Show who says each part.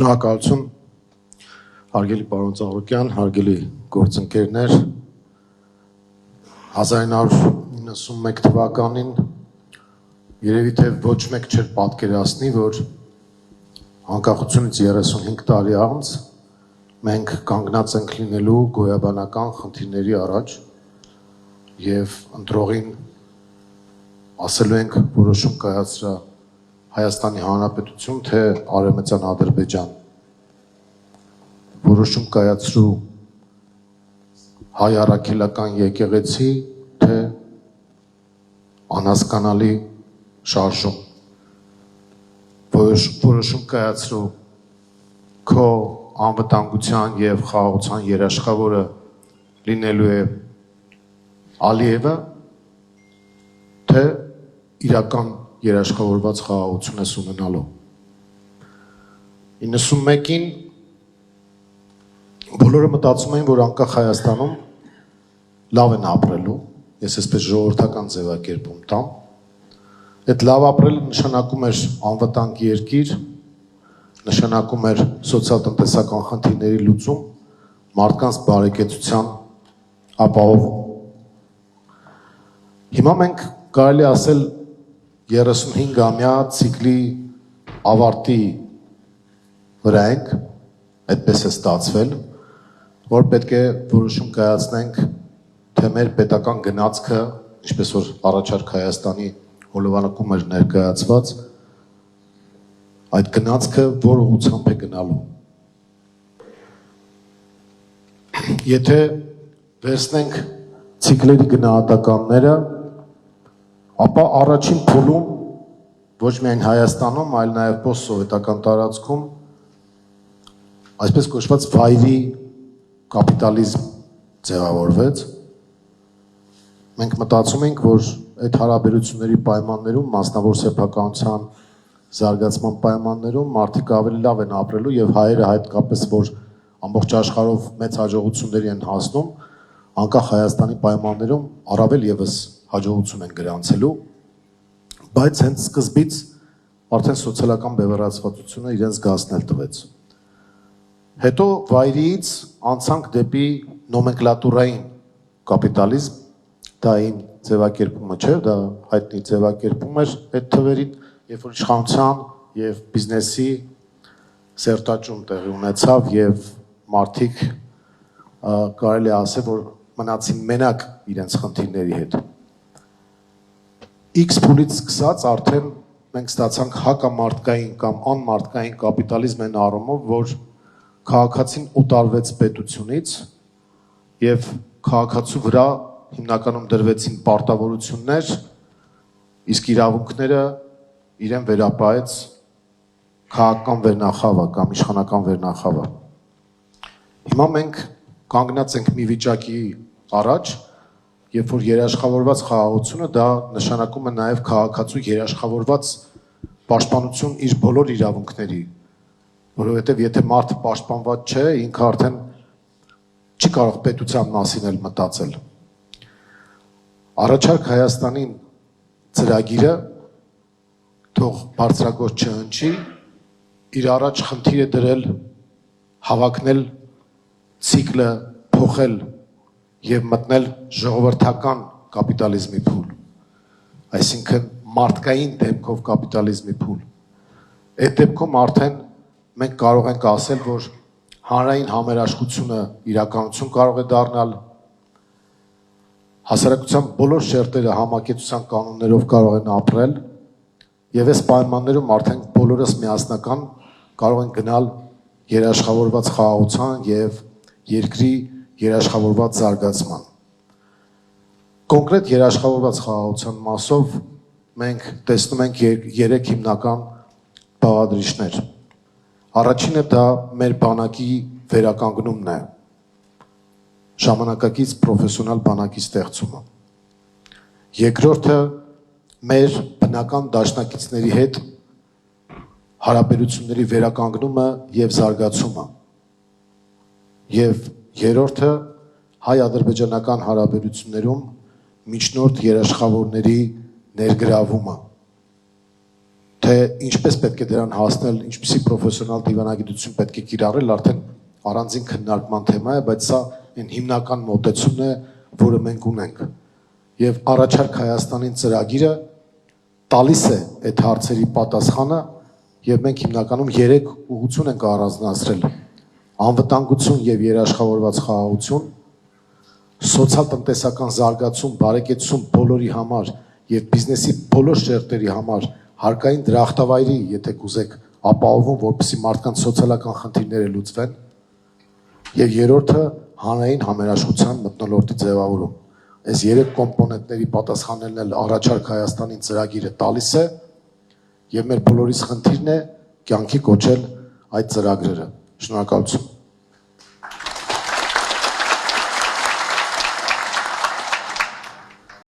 Speaker 1: Շնորհակալություն, հարգելի պարոն Ծաղրուկյան, հարգելի գործընկերներ, 1991 թվականին երևի թե ոչ մեկ չէր պատկերացնի, որ անկախությունից 35 տարի անց մենք կանգնած ենք լինելու գոյաբանական խնդիրների առաջ եւ ընտրողին ասելու ենք որոշում կայացրա Հայաստանի Հանրապետություն, թե Արևմտյան Ադրբեջան, որոշում կայացրու հայ առաքելական եկեղեցի, թե անհասկանալի շարժում, որոշում կայացրու քո անվտանգության եւ խաղաղության երաշխավորը լինելու է Ալիևը, թե իրական երաշխավորված խաղաղություն ես ունենալու։ 91-ին բոլորը մտածում էին, որ անկախ Հայաստանում լավ են ապրելու, ես այսպես ժողովրդական ձևակերպում տամ, այդ լավ ապրելը նշանակում էր անվտանգ երկիր, նշանակում էր սոցիալ-տնտեսական խնդիրների լուծում, մարդկանց բարեկեցության ապահովում։ Հիմա մենք կարելի ասել 35-ամյա ցիկլի ավարտի վրա ենք, այդպես է ստացվել, որ պետք է որոշում կայացնենք, թե մեր պետական գնացքը, ինչպես որ առաջարկ Հայաստանի հոլովանակում էր ներկայացված, այդ գնացքը որ ուղղությամբ է գնալու։ Եթե վերցնենք ցիկլերի գնահատականները, ապա առաջին փուլում ոչ միայն Հայաստանում, այլ նաև post-սովետական տարածքում այսպես կոչված վայրի կապիտալիզմ ձևավորվեց։ Մենք մտածում ենք, որ այդ հարաբերությունների պայմաններում, մասնավոր սեփականության զարգացման պայմաններում մարդիկ ավելի լավ են ապրելու եւ հայերը հատկապես, որ ամբողջ աշխարհով մեծ հաջողությունների են հասնում, անկախ Հայաստանի պայմաններում առավել եւս հաջողություն են գրանցելու, բայց հենց սկզբից արդեն սոցիալական բևեռացվածությունը իրենց զգացնել տվեց։ Հետո վայրից անցանք դեպի նոմենկլատուրային կապիտալիզմ, դա իմ ձևակերպումը չէ, դա հայտնի ձևակերպում էր այդ թվերին, երբ որ իշխանության եւ բիզնեսի սերտաճում տեղի ունեցավ եւ մարդիկ կարելի ասել, որ մնացին մենակ իրենց խնդիրների հետ։ X փուլից սկսած արդեն մենք ստացանք հակամարտկային կամ անմարտկային կապիտալիզմ են առումով, որ քաղաքացին օտարվեց պետությունից եւ քաղաքացու վրա հիմնականում դրվեցին պարտավորություններ, իսկ իրավունքները իրեն վերապահեց քաղաքական վերնախավը կամ իշխանական վերնախավը։ Հիմա մենք կանգնած ենք մի վիճակի առաջ, երբ որ երաշխավորված խաղաղությունը դա նշանակում է նաև քաղաքացու երաշխավորված պաշտպանություն իր բոլոր իրավունքների, որովհետև եթե մարդը պաշտպանված չէ, ինքը արդեն չի կարող պետության մասին էլ մտածել։ Առաջարկ Հայաստանին ծրագիրը թող բարձրագործ չհնչի, իր առաջ խնդիր է դրել հավակնել ցիկլը, փոխել եւ մտնել ժողովրդական կապիտալիզմի փուլ, այսինքն մարդկային դեպքով կապիտալիզմի փուլ։ Այդ դեպքում արդեն մենք կարող ենք ասել, որ հանրային համերաշխությունը իրականություն կարող է դառնալ, հասարակության բոլոր շերտերը համակեցության կանոններով կարող են ապրել եւ այս պայմաններում արդեն բոլորս միասնական կարող են գնալ երաշխավորված խաղաղության եւ երկրի երաշխավորված զարգացման։ Կոնկրետ երաշխավորված խաղաղության մասով մենք տեսնում ենք երեք հիմնական բաղադրիչներ։ Առաջինը դա մեր բանակի վերականգնումն է, ժամանակակից պրոֆեսիոնալ բանակի ստեղծումը։ Երկրորդը մեր բնական դաշնակիցների հետ հարաբերությունների վերականգնումը եւ զարգացումը։ Եվ երրորդը հայ-ադրբեջանական հարաբերություններում միջնորդ երաշխավորների ներգրավումը, թե թե ինչպես պետք է դրան հասնել, ինչպիսի պրոֆեսիոնալ դիվանագիտություն պետք է կիրառել, արդեն առանձին քննարկման թեմա է, բայց սա այն հիմնական մոտեցումն է, որը մենք ունենք։ Եվ առաջարկ Հայաստանին ծրագիրը տալիս է այդ հարցերի պատասխանը, եւ մենք հիմնականում 3 ուղղություն ենք առանձնացրել. անվտանգություն եւ երաշխավորված խաղաղություն, սոցիալ-տնտեսական զարգացում, բարեկեցություն բոլորի համար եւ բիզնեսի բոլոր շերտերի համար հարկային դրախտավայրի, եթե կուզեք, ապահովում, որպեսզի մարդկանց սոցիալական խնդիրները լուծվեն, եւ երրորդը հանրային համերաշխության մթնոլորտի ձևավորում։ Այս 3 կոմպոնենտների պատասխանելն էլ առաջարկ Հայաստանին ծրագիրը տալիս է եւ մեր բոլորիս խնդիրն է կյանքի կոչել այդ ծրագրերը։ Շնորհակալություն։